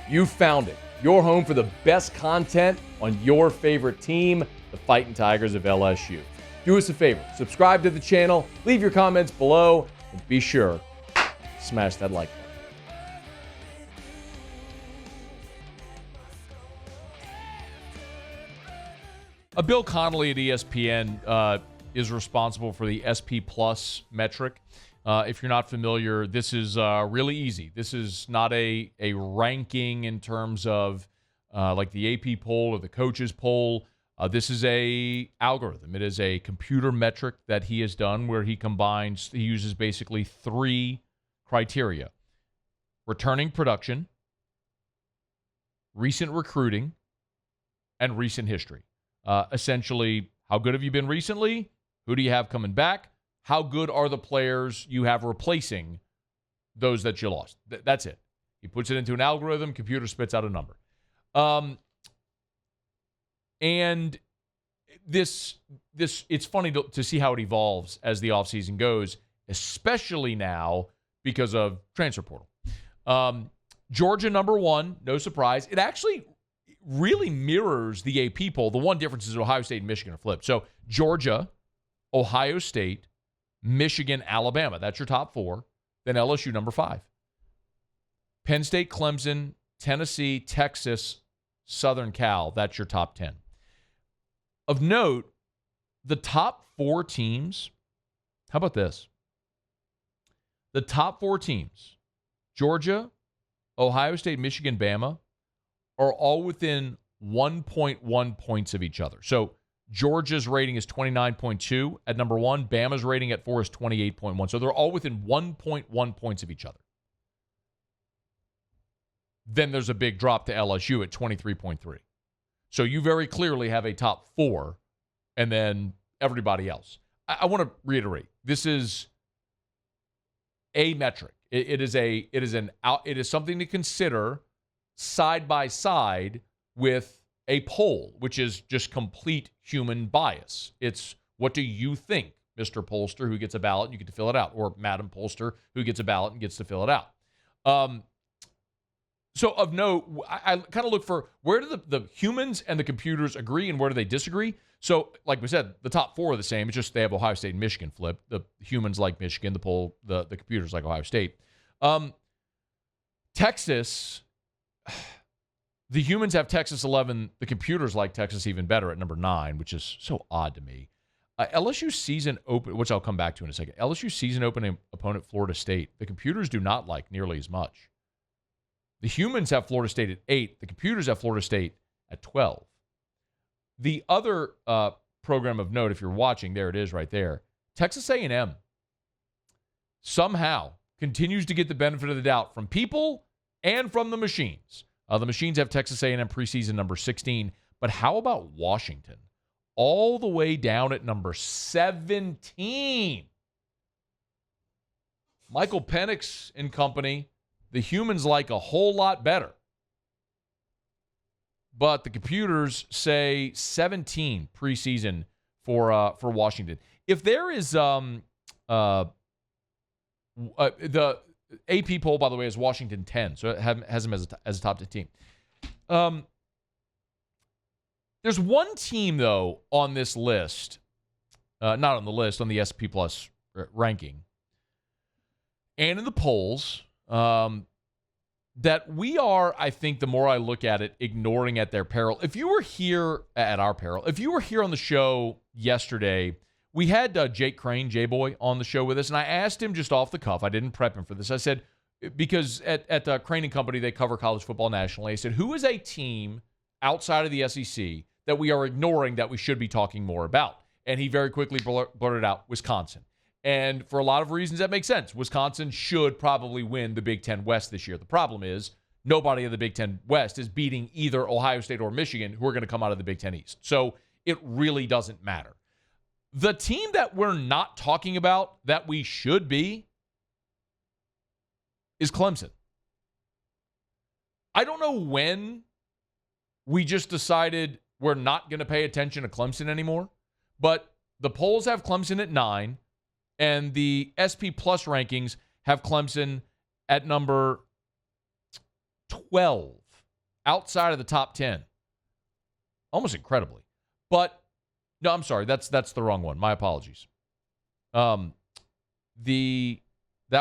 You found it. Your home for the best content on your favorite team, the Fighting Tigers of LSU. Do us a favor, subscribe to the channel, leave your comments below, and be sure to smash that like button. Bill Connolly at ESPN is responsible for the SP Plus metric. If you're not familiar, this is really easy. This is not a ranking in terms of like the AP poll or the coaches poll. This is a algorithm. It is a computer metric that he has done where he uses basically three criteria: returning production, recent recruiting, and recent history. Essentially, how good have you been recently? Who do you have coming back? How good are the players you have replacing those that you lost? That's it. He puts it into an algorithm. Computer spits out a number. And this it's funny to see how it evolves as the offseason goes, especially now because of transfer portal. Georgia, number one, no surprise. It actually really mirrors the AP poll. The one difference is Ohio State and Michigan are flipped. So Georgia, Ohio State, Michigan, Alabama. That's your top four. Then LSU, number 5. Penn State, Clemson, Tennessee, Texas, Southern Cal. That's your top 10. Of note, the top 4 teams, how about this? The top 4 teams, Georgia, Ohio State, Michigan, Bama, are all within 1.1 points of each other. So Georgia's rating is 29.2 at number 1. Bama's rating at 4 is 28.1. So they're all within 1.1 points of each other. Then there's a big drop to LSU at 23.3. So you very clearly have a top 4 and then everybody else. I want to reiterate, this is a metric. It is something to consider side by side with a poll, which is just complete human bias. It's what do you think, Mr. Pollster, who gets a ballot and you get to fill it out, or Madam Pollster, who gets a ballot and gets to fill it out. So of note, I kind of look for where do the humans and the computers agree and where do they disagree. So like we said, the top 4 are the same. It's just they have Ohio State and Michigan flipped. The humans like Michigan, the computers like Ohio State. Texas, the humans have Texas 11. The computers like Texas even better at number 9, which is so odd to me. LSU season open, which I'll come back to in a second. LSU season opening opponent Florida State. The computers do not like nearly as much. The humans have Florida State at 8. The computers have Florida State at 12. The other program of note, if you're watching, there it is right there. Texas A&M somehow continues to get the benefit of the doubt from people and from the machines. The machines have Texas A&M preseason number 16. But how about Washington? All the way down at number 17. Michael Penix and company, the humans like a whole lot better. But the computers say 17 preseason for Washington. If there is the AP poll, by the way, is Washington 10, so it has them as a top 10 team. There's one team, though, on this list, not on the list, on the SP Plus ranking, and in the polls, that we are, I think, the more I look at it, ignoring at their peril. If you were here at our peril, if you were here on the show yesterday, we had Jake Crane, J-Boy, on the show with us, and I asked him just off the cuff. I didn't prep him for this. I said, because at Crane & Company, they cover college football nationally. I said, who is a team outside of the SEC that we are ignoring that we should be talking more about? And he very quickly blurted out Wisconsin. And for a lot of reasons, that makes sense. Wisconsin should probably win the Big Ten West this year. The problem is nobody in the Big Ten West is beating either Ohio State or Michigan, who are going to come out of the Big Ten East. So it really doesn't matter. The team that we're not talking about that we should be is Clemson. I don't know when we just decided we're not going to pay attention to Clemson anymore, but the polls have Clemson at 9, and the SP Plus rankings have Clemson at number 12. outside of the top 10. Almost incredibly. But, no, I'm sorry. That's the wrong one. My apologies. That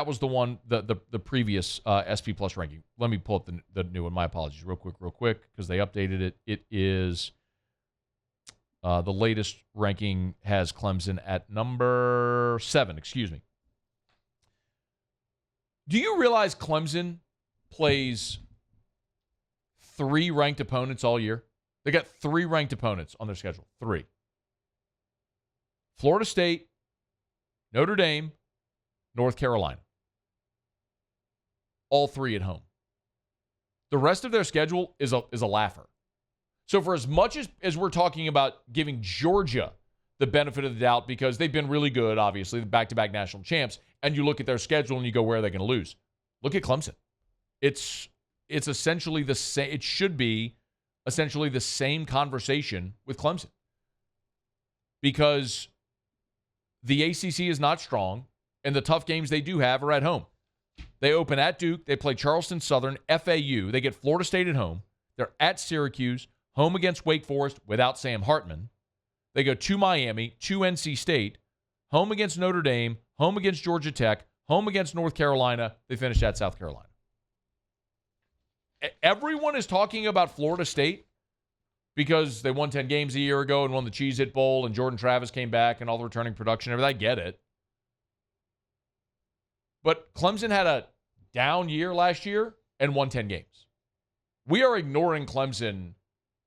was the one, the previous SP Plus ranking. Let me pull up the new one. My apologies. Real quick, because they updated it. It is, the latest ranking has Clemson at number 7. Excuse me. Do you realize Clemson plays 3 ranked opponents all year? They got 3 ranked opponents on their schedule. 3. Florida State, Notre Dame, North Carolina. All 3 at home. The rest of their schedule is a laugher. So for as much as we're talking about giving Georgia the benefit of the doubt because they've been really good, obviously, the back-to-back national champs, and you look at their schedule and you go, where are they going to lose? Look at Clemson. It's essentially the same. It should be essentially the same conversation with Clemson because the ACC is not strong, and the tough games they do have are at home. They open at Duke. They play Charleston Southern, FAU. They get Florida State at home. They're at Syracuse, home against Wake Forest without Sam Hartman. They go to Miami, to NC State, home against Notre Dame, home against Georgia Tech, home against North Carolina. They finish at South Carolina. Everyone is talking about Florida State because they won 10 games a year ago and won the Cheez-It Bowl, and Jordan Travis came back and all the returning production and everything. I get it. But Clemson had a down year last year and won 10 games. We are ignoring Clemson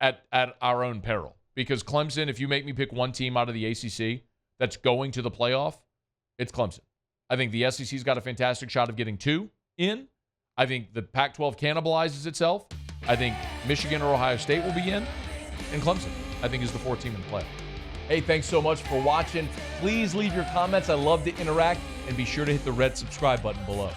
at our own peril because Clemson, if you make me pick one team out of the ACC that's going to the playoff, it's Clemson. I think the SEC's got a fantastic shot of getting 2 in. I think the Pac-12 cannibalizes itself. I think Michigan or Ohio State will be in. And Clemson, I think, is the 4th team in the playoff. Hey, thanks so much for watching. Please leave your comments. I love to interact. And be sure to hit the red subscribe button below.